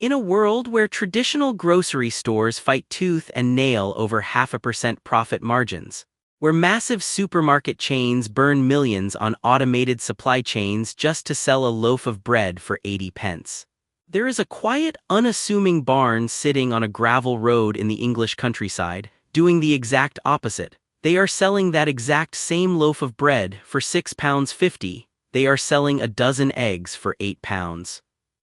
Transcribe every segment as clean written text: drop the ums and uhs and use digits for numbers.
In a world where traditional grocery stores fight tooth and nail over 0.5% profit margins, where massive supermarket chains burn millions on automated supply chains just to sell a loaf of bread for 80 pence, there is a quiet, unassuming barn sitting on a gravel road in the English countryside, doing the exact opposite. They are selling that exact same loaf of bread for £6.50. They are selling a dozen eggs for £8.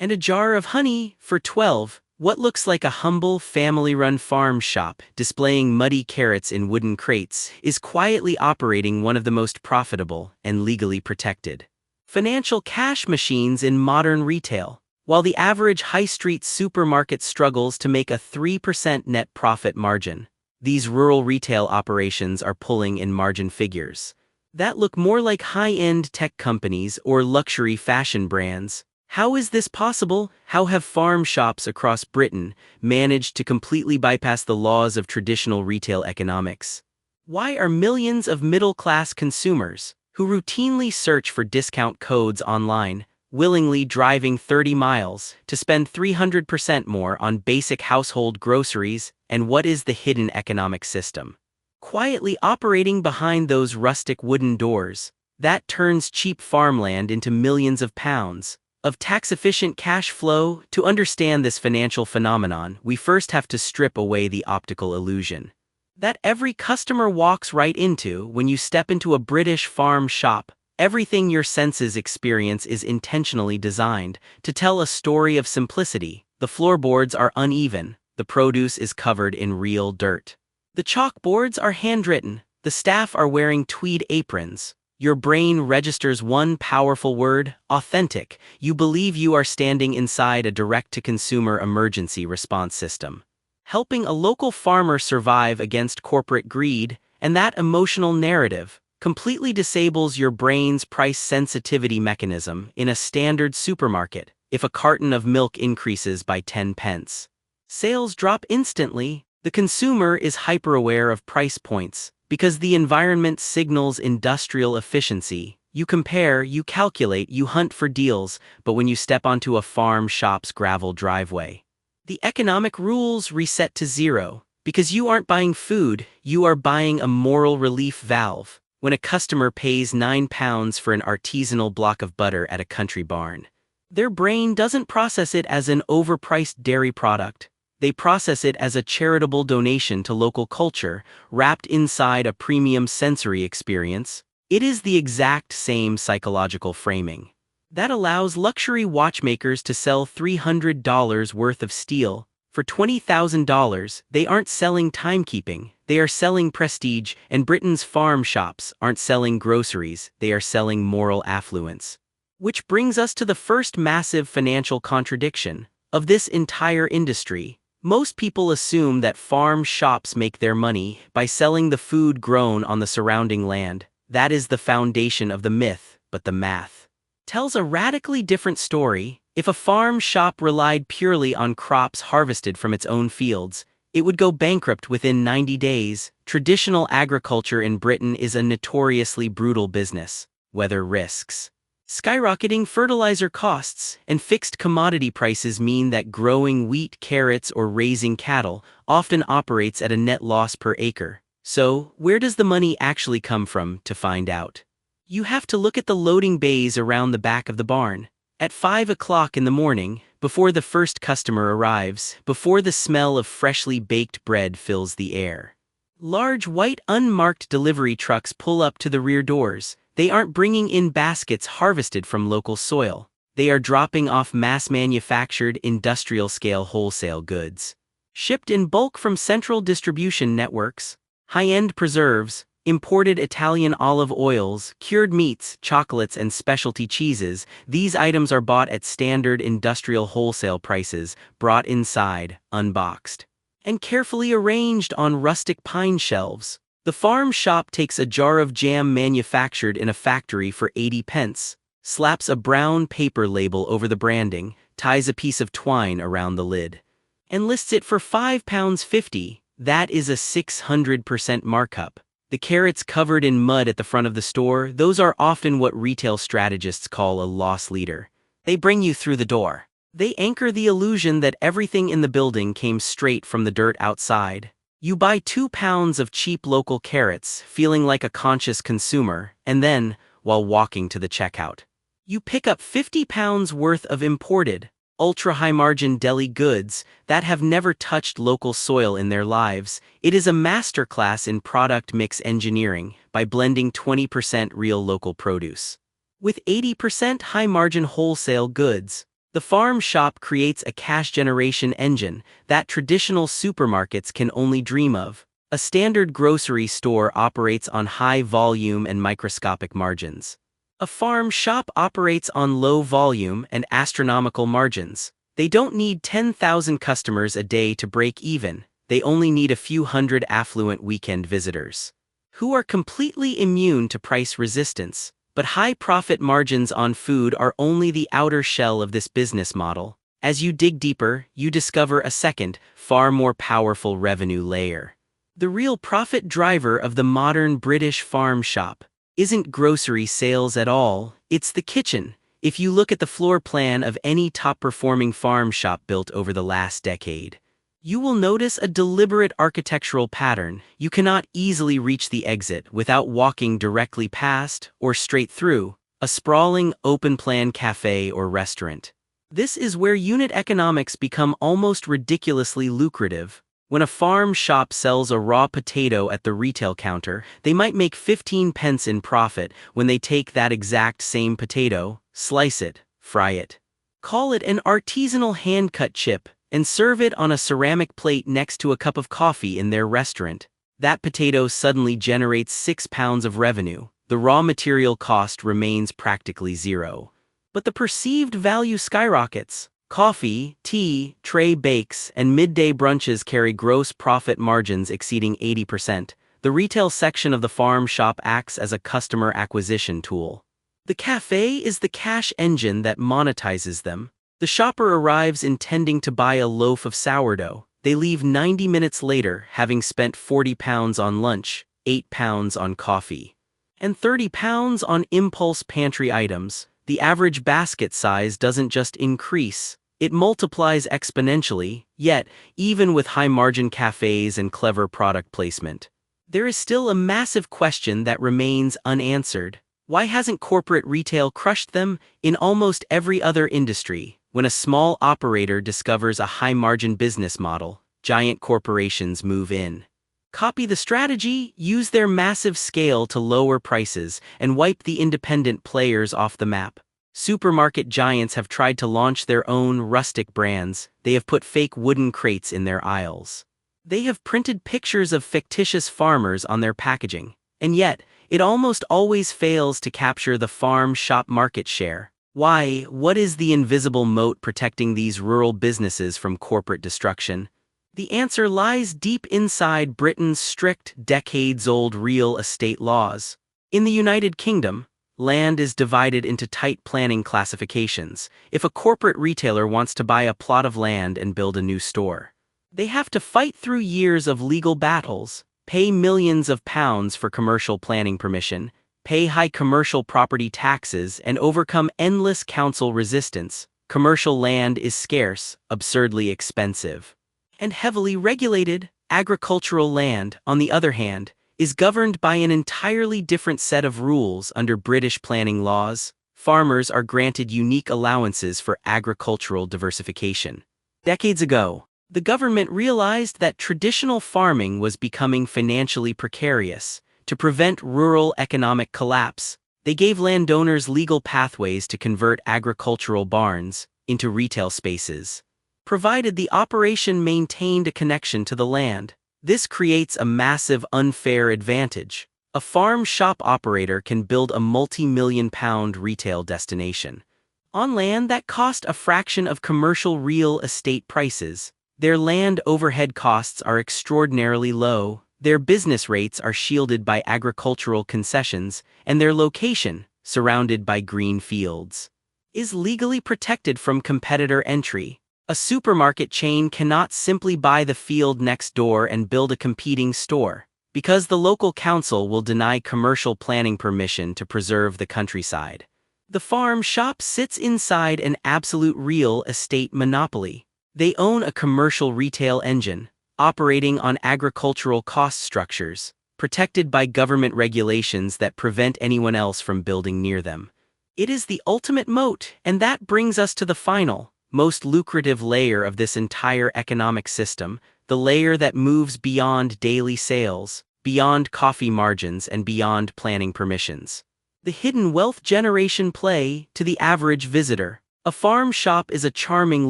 And a jar of honey for 12. What looks like a humble family-run farm shop displaying muddy carrots in wooden crates is quietly operating one of the most profitable and legally protected financial cash machines in modern retail. While the average high street supermarket struggles to make a 3% net profit margin, these rural retail operations are pulling in margin figures that look more like high-end tech companies or luxury fashion brands. How is this possible? How have farm shops across Britain managed to completely bypass the laws of traditional retail economics? Why are millions of middle-class consumers, who routinely search for discount codes online, willingly driving 30 miles to spend 300% more on basic household groceries? And what is the hidden economic system quietly operating behind those rustic wooden doors that turns cheap farmland into millions of pounds of tax-efficient cash flow? To understand this financial phenomenon, we first have to strip away the optical illusion that every customer walks right into when you step into a British farm shop. Everything your senses experience is intentionally designed to tell a story of simplicity. The floorboards are uneven, the produce is covered in real dirt. The chalkboards are handwritten, the staff are wearing tweed aprons. Your brain registers one powerful word: authentic. You believe you are standing inside a direct-to-consumer emergency response system, helping a local farmer survive against corporate greed, and that emotional narrative completely disables your brain's price sensitivity mechanism. In a standard supermarket, if a carton of milk increases by 10 pence, sales drop instantly. The consumer is hyper-aware of price points, because the environment signals industrial efficiency. You compare, you calculate, you hunt for deals, but when you step onto a farm shop's gravel driveway, the economic rules reset to zero. Because you aren't buying food, you are buying a moral relief valve. When a customer pays £9 for an artisanal block of butter at a country barn, their brain doesn't process it as an overpriced dairy product. They process it as a charitable donation to local culture, wrapped inside a premium sensory experience. It is the exact same psychological framing that allows luxury watchmakers to sell $300 worth of steel for $20,000. They aren't selling timekeeping, they are selling prestige, and Britain's farm shops aren't selling groceries, they are selling moral affluence. Which brings us to the first massive financial contradiction of this entire industry. Most people assume that farm shops make their money by selling the food grown on the surrounding land. That is the foundation of the myth, but the math tells a radically different story. If a farm shop relied purely on crops harvested from its own fields, it would go bankrupt within 90 days. Traditional agriculture in Britain is a notoriously brutal business. Weather risks, skyrocketing fertilizer costs, and fixed commodity prices mean that growing wheat, carrots, or raising cattle often operates at a net loss per acre. So, where does the money actually come from? To find out, you have to look at the loading bays around the back of the barn. At 5 o'clock in the morning, before the first customer arrives, before the smell of freshly baked bread fills the air, large white unmarked delivery trucks pull up to the rear doors. They aren't bringing in baskets harvested from local soil. They are dropping off mass-manufactured, industrial-scale wholesale goods, shipped in bulk from central distribution networks. High-end preserves, imported Italian olive oils, cured meats, chocolates, and specialty cheeses. These items are bought at standard industrial wholesale prices, brought inside, unboxed, and carefully arranged on rustic pine shelves. The farm shop takes a jar of jam manufactured in a factory for 80 pence, slaps a brown paper label over the branding, ties a piece of twine around the lid, and lists it for £5.50. That is a 600% markup. The carrots covered in mud at the front of the store, those are often what retail strategists call a loss leader. They bring you through the door. They anchor the illusion that everything in the building came straight from the dirt outside. You buy 2 pounds of cheap local carrots, feeling like a conscious consumer, and then, while walking to the checkout, you pick up 50 pounds worth of imported, ultra-high-margin deli goods that have never touched local soil in their lives. It is a masterclass in product mix engineering by blending 20% real local produce with 80% high-margin wholesale goods. The farm shop creates a cash generation engine that traditional supermarkets can only dream of. A standard grocery store operates on high volume and microscopic margins. A farm shop operates on low volume and astronomical margins. They don't need 10,000 customers a day to break even. They only need a few hundred affluent weekend visitors who are completely immune to price resistance. But high profit margins on food are only the outer shell of this business model. As you dig deeper, you discover a second, far more powerful revenue layer. The real profit driver of the modern British farm shop isn't grocery sales at all, it's the kitchen. If you look at the floor plan of any top-performing farm shop built over the last decade, you will notice a deliberate architectural pattern. You cannot easily reach the exit without walking directly past, or straight through, a sprawling, open-plan cafe or restaurant. This is where unit economics become almost ridiculously lucrative. When a farm shop sells a raw potato at the retail counter, they might make 15 pence in profit when they take that exact same potato, slice it, fry it, call it an artisanal hand-cut chip, and serve it on a ceramic plate next to a cup of coffee in their restaurant. That potato suddenly generates 6 pounds of revenue. The raw material cost remains practically zero. But the perceived value skyrockets. Coffee, tea, tray bakes, and midday brunches carry gross profit margins exceeding 80%. The retail section of the farm shop acts as a customer acquisition tool. The cafe is the cash engine that monetizes them. The shopper arrives intending to buy a loaf of sourdough. They leave 90 minutes later, having spent 40 pounds on lunch, 8 pounds on coffee, and 30 pounds on impulse pantry items. The average basket size doesn't just increase, it multiplies exponentially. Yet, even with high-margin cafes and clever product placement, there is still a massive question that remains unanswered. Why hasn't corporate retail crushed them? In almost every other industry, when a small operator discovers a high-margin business model, giant corporations move in. Copy the strategy, use their massive scale to lower prices, and wipe the independent players off the map. Supermarket giants have tried to launch their own rustic brands. They have put fake wooden crates in their aisles. They have printed pictures of fictitious farmers on their packaging. And yet, it almost always fails to capture the farm shop market share. Why? What is the invisible moat protecting these rural businesses from corporate destruction? The answer lies deep inside Britain's strict, decades-old real estate laws. In the United Kingdom, land is divided into tight planning classifications. If a corporate retailer wants to buy a plot of land and build a new store, they have to fight through years of legal battles, pay millions of pounds for commercial planning permission, pay high commercial property taxes, and overcome endless council resistance. Commercial land is scarce, absurdly expensive, and heavily regulated. Agricultural land, on the other hand, is governed by an entirely different set of rules under British planning laws. Farmers are granted unique allowances for agricultural diversification. Decades ago, the government realized that traditional farming was becoming financially precarious. To prevent rural economic collapse, they gave landowners legal pathways to convert agricultural barns into retail spaces, provided the operation maintained a connection to the land. This creates a massive unfair advantage. A farm shop operator can build a multi-million-pound retail destination on land that cost a fraction of commercial real estate prices. Their land overhead costs are extraordinarily low, their business rates are shielded by agricultural concessions, and their location, surrounded by green fields, is legally protected from competitor entry. A supermarket chain cannot simply buy the field next door and build a competing store, because the local council will deny commercial planning permission to preserve the countryside. The farm shop sits inside an absolute real estate monopoly. They own a commercial retail engine, operating on agricultural cost structures, protected by government regulations that prevent anyone else from building near them. It is the ultimate moat, and that brings us to the final, most lucrative layer of this entire economic system, the layer that moves beyond daily sales, beyond coffee margins, and beyond planning permissions. The hidden wealth generation play to the average visitor. A farm shop is a charming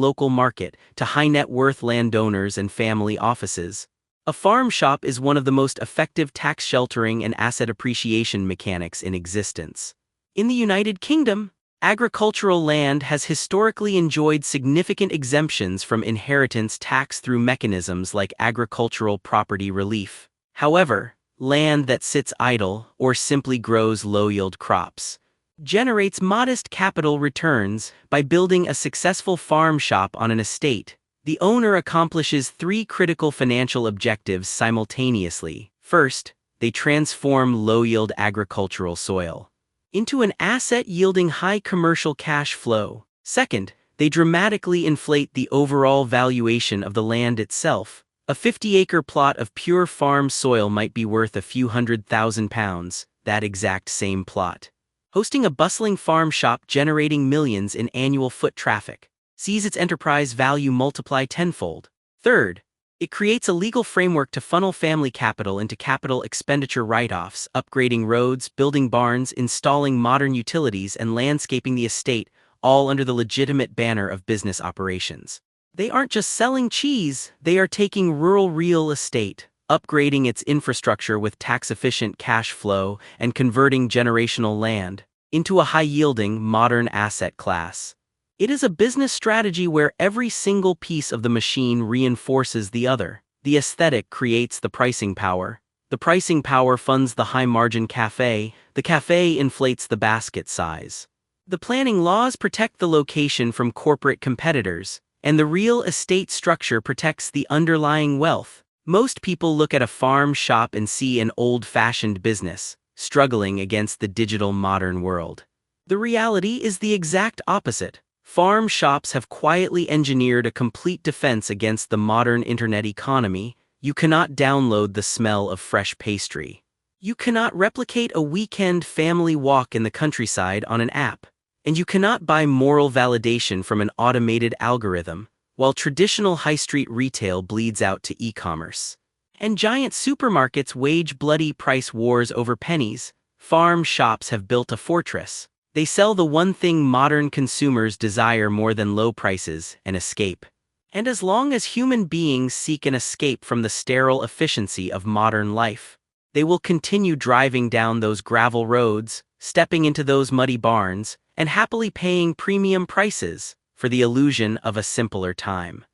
local market to high-net-worth landowners and family offices. A farm shop is one of the most effective tax sheltering and asset appreciation mechanics in existence. In the United Kingdom, agricultural land has historically enjoyed significant exemptions from inheritance tax through mechanisms like agricultural property relief. However, land that sits idle or simply grows low-yield crops generates modest capital returns. By building a successful farm shop on an estate, the owner accomplishes three critical financial objectives simultaneously. First, they transform low-yield agricultural soil into an asset yielding high commercial cash flow. Second, they dramatically inflate the overall valuation of the land itself. A 50-acre plot of pure farm soil might be worth a few £100,000, that exact same plot. Hosting a bustling farm shop generating millions in annual foot traffic sees its enterprise value multiply tenfold. Third, it creates a legal framework to funnel family capital into capital expenditure write-offs, upgrading roads, building barns, installing modern utilities, and landscaping the estate, all under the legitimate banner of business operations. They aren't just selling cheese, they are taking rural real estate, upgrading its infrastructure with tax-efficient cash flow, and converting generational land into a high-yielding, modern asset class. It is a business strategy where every single piece of the machine reinforces the other. The aesthetic creates the pricing power. The pricing power funds the high-margin cafe. The cafe inflates the basket size. The planning laws protect the location from corporate competitors, and the real estate structure protects the underlying wealth. Most people look at a farm shop and see an old-fashioned business, struggling against the digital modern world. The reality is the exact opposite. Farm shops have quietly engineered a complete defense against the modern internet economy. You cannot download the smell of fresh pastry. You cannot replicate a weekend family walk in the countryside on an app. And you cannot buy moral validation from an automated algorithm, while traditional high-street retail bleeds out to e-commerce. And giant supermarkets wage bloody price wars over pennies. Farm shops have built a fortress. They sell the one thing modern consumers desire more than low prices: an escape. And as long as human beings seek an escape from the sterile efficiency of modern life, they will continue driving down those gravel roads, stepping into those muddy barns, and happily paying premium prices for the illusion of a simpler time.